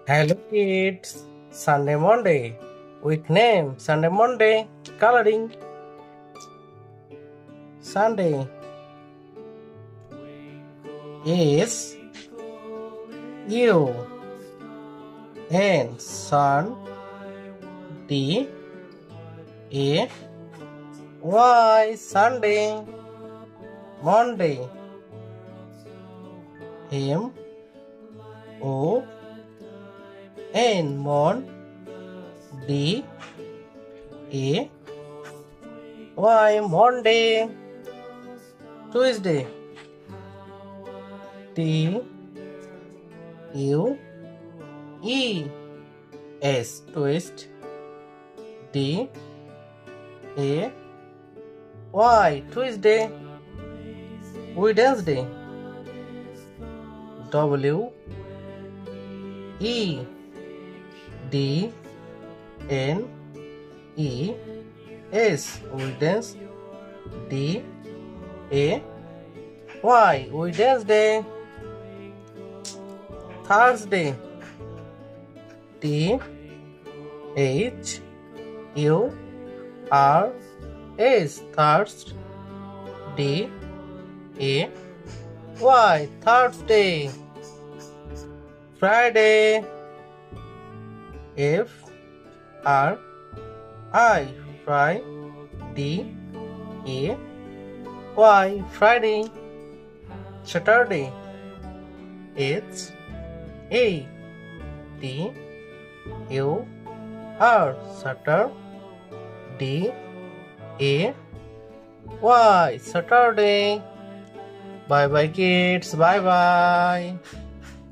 Hello kids, Sunday Monday. With name Sunday Monday. Coloring Sunday is U N Sun D A Y Sunday. Monday M O N Mon D A Y Monday. Tuesday T U E S Twist D A Y Tuesday. Wednesday W E D N E S Wednesday D A Y Wednesday. Thursday T H U R S Thursday D A Y Thursday. Friday F R I D A Y Friday. Saturday H A T U R Saturday D A Y Saturday. Bye bye kids. Bye bye.